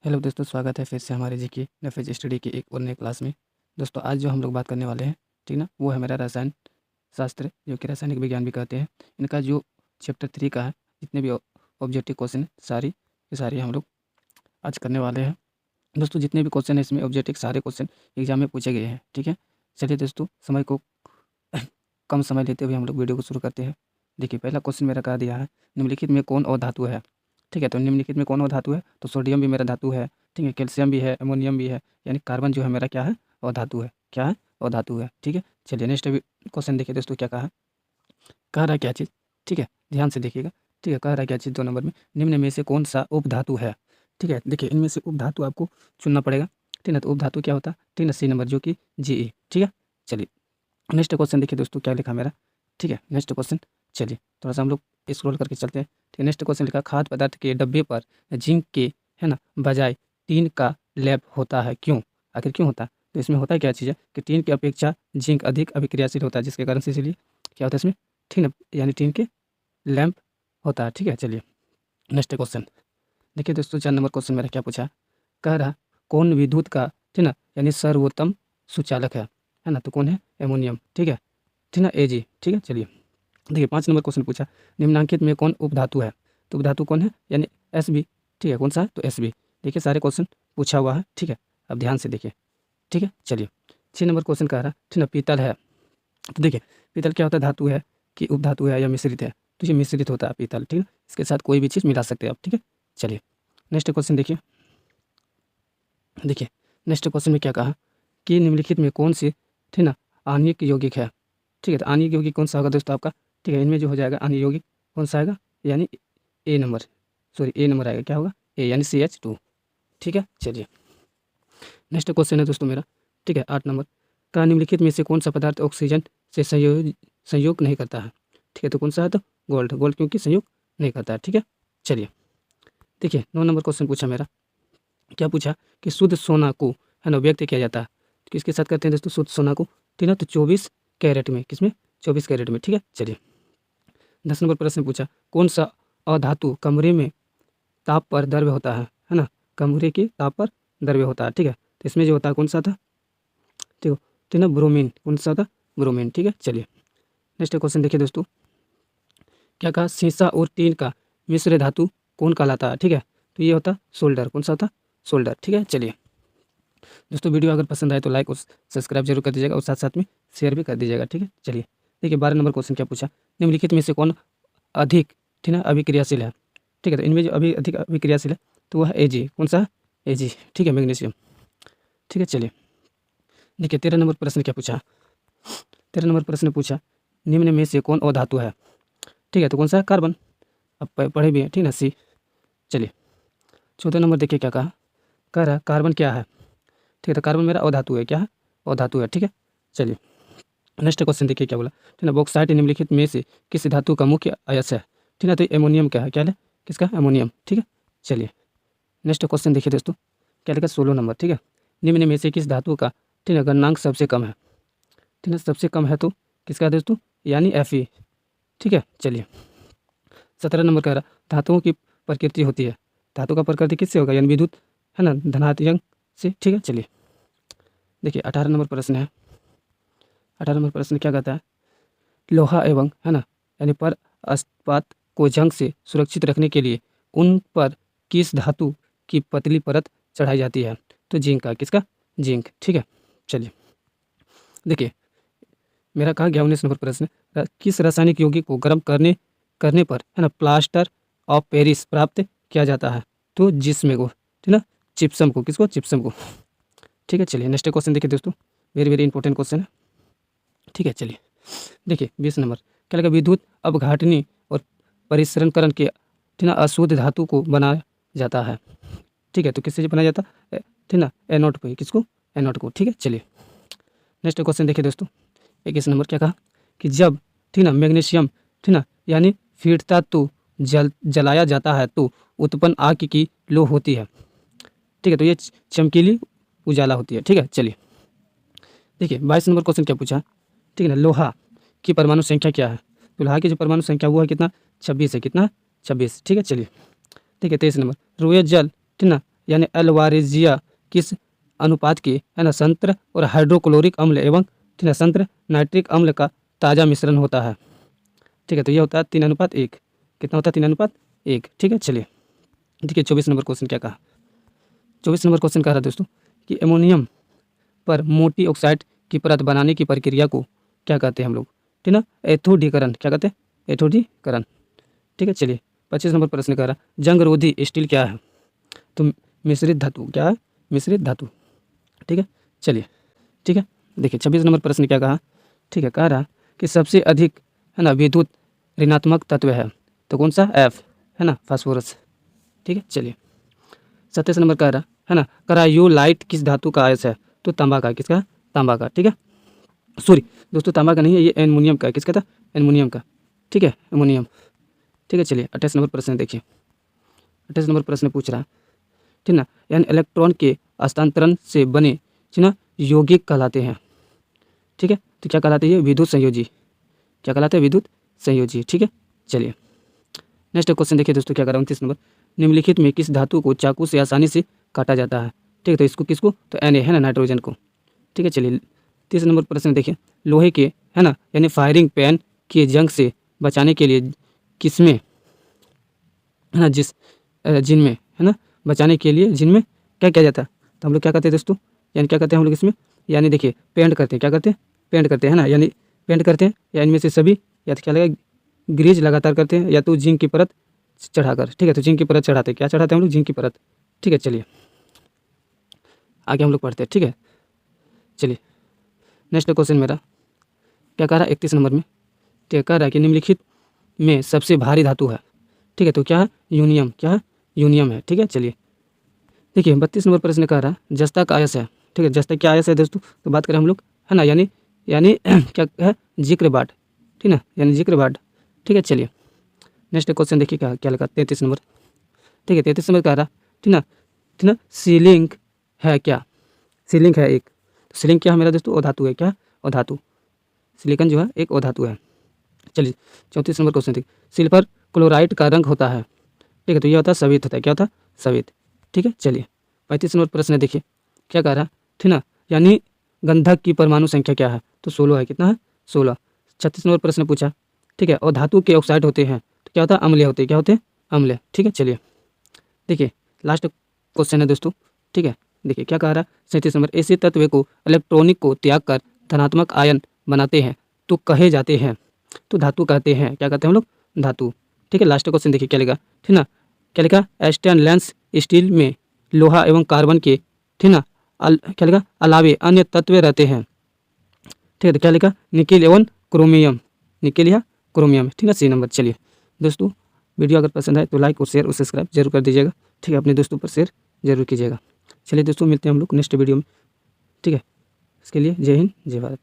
Hello दोस्तों, स्वागत है फिर से हमारे जी की नफेज स्टडी की एक और नए क्लास में। दोस्तों आज जो हम लोग बात करने वाले हैं, ठीक ना, वो है मेरा रसायन शास्त्र, जो कि रासायनिक विज्ञान भी कहते हैं। इनका जो चैप्टर 3 का है, जितने भी ऑब्जेक्टिव क्वेश्चन है, सारी के सारे हम लोग आज करने वाले हैं। दोस्तों जितने भी क्वेश्चन है इसमें ऑब्जेक्टिव, सारे क्वेश्चन एग्जाम में पूछे गए हैं। ठीक है, चलिए दोस्तों, समय को कम समय लेते हुए हम लोग वीडियो को शुरू करते हैं। देखिए, पहला क्वेश्चन मेरा कहा दिया है, निम्नलिखित में कौन अधातु है। ठीक है, तो निम्नलिखित में कौन अधातु है, तो सोडियम भी मेरा धातु है। ठीक है, कैल्शियम भी है, अमोनियम भी है, यानी कार्बन जो है मेरा क्या है, अधातु है। क्या है, अधातु है। ठीक है, चलिए नेक्स्ट क्वेश्चन देखिए दोस्तों, क्या कहा है। कह रहा है क्या चीज़, ठीक है, ध्यान से देखिएगा। ठीक है, कह रहा है क्या चीज़, 2 नंबर में, निम्न में से कौन सा उपधातु है। ठीक है, देखिए इनमें से उपधातु आपको चुनना पड़ेगा। ठीक है, तो उपधातु क्या होता है, ठीक है, C नंबर जो कि Ge। ठीक है, चलिए नेक्स्ट क्वेश्चन देखिए दोस्तों, क्या लिखा मेरा। ठीक है, नेक्स्ट क्वेश्चन, चलिए थोड़ा सा हम लोग स्क्रॉल करके चलते हैं। ठीक है, नेक्स्ट क्वेश्चन लिखा, खाद्य पदार्थ के डब्बे पर जिंक के, है ना, बजाय टीन का लेप होता है, क्यों। आखिर क्यों होता है, तो इसमें होता है क्या चीज़ है कि टीन की अपेक्षा जिंक अधिक अभिक्रियाशील होता है, जिसके कारण से इसीलिए क्या होता है इसमें, ठीक है, यानी टीन के लैंप होता है। ठीक है, चलिए नेक्स्ट क्वेश्चन देखिए दोस्तों, 4 नंबर क्वेश्चन मेरा क्या पूछा है। कह रहा कौन विद्युत का, ठीक ना, यानी सर्वोत्तम सुचालक है ना, तो कौन है, एमोनियम। ठीक है, ठीक ना, Ag। ठीक है, चलिए देखिए 5 नंबर क्वेश्चन पूछा, निम्नलिखित में कौन उपधातु है, तो उपधातु कौन है, यानी Sb। ठीक है, कौन सा है, तो Sb। देखिए सारे क्वेश्चन पूछा हुआ है। ठीक है, अब ध्यान से देखिए। ठीक है, चलिए 6 नंबर क्वेश्चन कह रहा, ठीक ना, पीतल है। तो देखिए पीतल क्या होता है, धातु है कि उपधातु है या मिश्रित है, तो ये मिश्रित होता है पीतल। ठीक है, इसके साथ कोई भी चीज़ मिला सकते हैं आप। ठीक है, चलिए नेक्स्ट क्वेश्चन देखिए। देखिए नेक्स्ट क्वेश्चन में क्या कहा कि निम्नलिखित में कौन सी, ठीक ना, आणविक यौगिक है। ठीक है, तो आणविक यौगिक कौन सा होगा दोस्तों आपका, ठीक है, इनमें जो हो जाएगा आणविक यौगिक कौन सा आएगा, यानी ए नंबर आएगा, क्या होगा, ए यानी CH2। ठीक है, चलिए नेक्स्ट क्वेश्चन है दोस्तों मेरा। ठीक है, 8 नंबर का, निम्नलिखित में से कौन सा पदार्थ ऑक्सीजन से संयोग नहीं करता है। ठीक है, तो कौन सा है, तो गोल्ड। गोल्ड क्योंकि संयोग नहीं करता है। ठीक है, चलिए देखिए 9 नंबर क्वेश्चन पूछा मेरा, क्या पूछा कि शुद्ध सोना को, है ना, व्यक्त किया जाता है, तो किसके साथ करते हैं दोस्तों, शुद्ध सोना को, ठीक है, तो 24 कैरेट में, किसमें, 24 कैरेट में। ठीक है, चलिए 10 नंबर प्रश्न पूछा, कौन सा अधातु कमरे में ताप पर द्रव्य होता है ना, कमरे के ताप पर द्रव्य होता है। ठीक है, तो इसमें जो होता है कौन सा था, ठीक है ना, ब्रोमीन। कौन सा था, ब्रोमीन। ठीक है, चलिए नेक्स्ट क्वेश्चन देखिए दोस्तों, क्या कहा, सीसा और टीन का मिश्र धातु कौन कहलाता है। ठीक है, तो ये होता सोल्डर। कौन सा होता, सोल्डर। ठीक है, चलिए दोस्तों, वीडियो अगर पसंद आए तो लाइक और सब्सक्राइब जरूर कर दीजिएगा, और साथ साथ में शेयर भी कर दीजिएगा। ठीक है, चलिए देखिए 12 नंबर क्वेश्चन क्या पूछा, निम्नलिखित में से कौन अधिक, ठीक है, अभिक्रियाशील है। ठीक है, तो इनमें जो अभी अधिक अभिक्रियाशील है तो वह है Ag। कौन सा है, Ag। ठीक है, मैग्नीशियम। ठीक है, चलिए देखिए 13 नंबर प्रश्न क्या पूछा, 13 नंबर प्रश्न पूछा, निम्न में से कौन अधातु है। ठीक है, तो कौन सा है, कार्बन। अब पढ़े भी हैं, ठीक है ना, C। चलिए 14 नंबर देखिए क्या कहा, कह रहा कार्बन क्या है। ठीक है, तो कार्बन मेरा अधातु है, क्या है, अधातु है। ठीक है, चलिए नेक्स्ट क्वेश्चन देखिए क्या बोला, ठीक है, बॉक्साइट निम्नलिखित में से किस धातु का मुख्य अयस्क है। ठीक है, तो एमोनियम क्या है, क्या है, किसका, एमोनियम। ठीक है, चलिए नेक्स्ट क्वेश्चन देखिए दोस्तों, क्या लिखा, 16 नंबर। ठीक है, निम्न में से किस धातु का, ठीक है, गलनांक सबसे कम है। ठीक है, सबसे कम है तो किसका है दोस्तों, यानी Fe। ठीक है, चलिए 17 नंबर कह रहा, धातुओं की प्रकृति होती है, धातु का प्रकृति किससे होगा, यानी विद्युत, है ना, धनात्मक से। ठीक है, चलिए देखिए 18 नंबर प्रश्न है। 18 नंबर प्रश्न क्या कहता है, लोहा एवं, है ना, यानी पर अस्पात को जंग से सुरक्षित रखने के लिए उन पर किस धातु की पतली परत चढ़ाई जाती है, तो जिंक का, किसका, जिंक। ठीक है, चलिए देखिए मेरा कहा गया 19 नंबर प्रश्न, किस रासायनिक यौगिक को गर्म करने करने पर, है ना, प्लास्टर ऑफ पेरिस प्राप्त किया जाता है, तो जिस्म को, ठीक ना, चिप्सम को, किसको, चिप्सम को। ठीक है, चलिए नेक्स्ट क्वेश्चन देखिए दोस्तों, वेरी वेरी इंपॉर्टेंट क्वेश्चन है। ठीक है, चलिए देखिए 20 नंबर क्या लगा, विद्युत अपघटनी और परिसरणकरण के, ठीक ना, अशुद्ध धातु को बनाया जाता है। ठीक है, तो किससे बनाया जाता है, ठीक ना, एनोड को, किसको, एनोड को। ठीक है, चलिए नेक्स्ट क्वेश्चन देखिए दोस्तों, 21 नंबर क्या कहा कि जब, ठीक ना, मैग्नीशियम, ठीक ना, यानी फीडता तो जलाया जाता है तो उत्पन्न आग की लो होती है। ठीक है, तो ये चमकीली उजाला होती है। ठीक है, चलिए देखिए 22 नंबर क्वेश्चन क्या पूछा, ठीक है ना, लोहा की परमाणु संख्या क्या है, तो लोहा की जो परमाणु संख्या वो है कितना, 26 है, कितना, 26। ठीक है, चलिए देखिए 23 नंबर, रोए जल, ठीक ना, यानी एल्वारेजिया किस अनुपात की, है ना, संत्र और हाइड्रोक्लोरिक अम्ल एवं, ठीक है, संत्र नाइट्रिक अम्ल का ताज़ा मिश्रण होता है। ठीक है, तो ये होता है 3:1। कितना होता है? 3:1। ठीक है, चलिए देखिए 24 नंबर क्वेश्चन क्या कहा। 24 नंबर क्वेश्चन कह रहा है दोस्तों कि अमोनियम पर मोटी ऑक्साइड की परत बनाने की प्रक्रिया को क्या कहते हैं हम लोग, ठीक है ना, एथोडीकरण। क्या कहते हैं? एथोडीकरण। ठीक है, चलिए 25 नंबर प्रश्न कह रहा है जंगरोधी स्टील क्या है? तो मिश्रित धातु। क्या है? मिश्रित धातु। ठीक है, चलिए ठीक है, देखिए 26 नंबर प्रश्न क्या कहा। ठीक है, कह रहा कि सबसे अधिक, है ना, विद्युत ऋणात्मक तत्व है, तो कौन सा? एफ, है ना, फास्फोरस। ठीक है, चलिए 27 नंबर कह रहा है ना, करायोलाइट किस धातु का आयस है? तो तांबा का। किसका? तांबा का। ठीक है, सॉरी दोस्तों, तांबा का नहीं है, ये एल्युमिनियम का है। किसका था? एल्युमिनियम का। ठीक है, एल्युमिनियम। ठीक है, चलिए 28 नंबर प्रश्न देखिए। 28 नंबर प्रश्न पूछ रहा है, ठीक ना, यानी इलेक्ट्रॉन के हस्तांतरण से बने, ठीक ना, यौगिक कहलाते हैं। ठीक है, तो क्या कहलाते हैं? विद्युत संयोजी। क्या कहलाते हैं? विद्युत संयोजी। ठीक है, चलिए नेक्स्ट क्वेश्चन देखिए दोस्तों क्या कर रहा है। 29 नंबर, निम्नलिखित में किस धातु को चाकू से आसानी से काटा जाता है? ठीक है, तो इसको किसको? तो Na, है ना, नाइट्रोजन को। ठीक है, चलिए 30 नंबर प्रश्न देखिए, लोहे के, है ना, यानी फायरिंग पैन के जंग से बचाने के लिए किसमें, है ना, जिनमें, है ना, बचाने के लिए जिनमें क्या किया जाता है? तो हम लोग क्या करते हैं दोस्तों, यानी क्या करते हैं हम लोग इसमें, यानी देखिए पेंट करते हैं। क्या करते हैं? पेंट करते हैं, है ना, यानी पेंट करते हैं, या इनमें से सभी, या तो क्या लगेगा, ग्रीज लगातार करते हैं, या तो जिंक की परत चढ़ाकर। ठीक है, तो जिंक की परत चढ़ाते हैं। क्या चढ़ाते हैं हम लोग? जिंक की परत। ठीक है, चलिए आगे हम लोग पढ़ते हैं। ठीक है, चलिए नेक्स्ट क्वेश्चन मेरा क्या कह रहा है 31 नंबर में। ठीक है, कह रहा है कि निम्नलिखित में सबसे भारी धातु है। ठीक है, तो क्या है? यूनियम। क्या है? यूनियम है। ठीक है, चलिए देखिए 32 नंबर प्रश्न कह रहा है जस्ता का आयस है। ठीक है, जस्ता क्या आयस है दोस्तों? तो बात करें हम लोग, है ना, यानी क्या है? जिक्र बाट। ठीक ना, यानी जिक्र बाट। ठीक है, चलिए नेक्स्ट क्वेश्चन देखिए क्या क्या लगा 33 नंबर। ठीक है, 33 नंबर कह रहा, ठीक ना, ठीक ना, सीलिंग है क्या? सीलिंग है एक। सीलिंग क्या है मेरा दोस्तों? अधातु है। क्या? अधातु। सिलिकॉन जो है एक अधातु है। चलिए 34 नंबर क्वेश्चन देखिए, सिल्वर क्लोराइड का रंग होता है। ठीक है, तो ये होता है सफेद होता है। क्या होता है? सफेद। ठीक है, चलिए 35 नंबर प्रश्न देखिए क्या कह रहा है, ठीक ना, यानी गंधक की परमाणु संख्या क्या है? तो 16 है। कितना है? 16। 36 नंबर प्रश्न पूछा, ठीक है, और धातु के ऑक्साइड होते हैं तो क्या होता है? अम्लीय होते हैं। क्या होते हैं? अम्लीय। ठीक है, चलिए देखिए लास्ट क्वेश्चन है दोस्तों। ठीक है, देखिए क्या कह रहा है 37 नंबर, ऐसे तत्व को इलेक्ट्रॉनिक को त्याग कर धनात्मक आयन बनाते हैं तो कहे जाते हैं, तो धातु कहते हैं। क्या कहते हैं हम लोग? धातु। ठीक है, लास्ट क्वेश्चन देखिए क्या लिखा, ठीक ना, क्या लिखा? स्टेनलेस स्टील में लोहा एवं कार्बन के, ठीक ना, क्या लिखा? अलावे अन्य तत्व रहते हैं। ठीक है, तो क्या लिखा? निकेल एवं क्रोमियम। निकेल या क्रोमियम। ठीक है, सी नंबर। चलिए दोस्तों वीडियो अगर पसंद आए तो लाइक और शेयर और सब्सक्राइब जरूर कर दीजिएगा। ठीक है, अपने दोस्तों पर शेयर जरूर कीजिएगा। चलिए दोस्तों मिलते हैं हम लोग नेक्स्ट वीडियो में। ठीक है, इसके लिए जय हिंद जय भारत।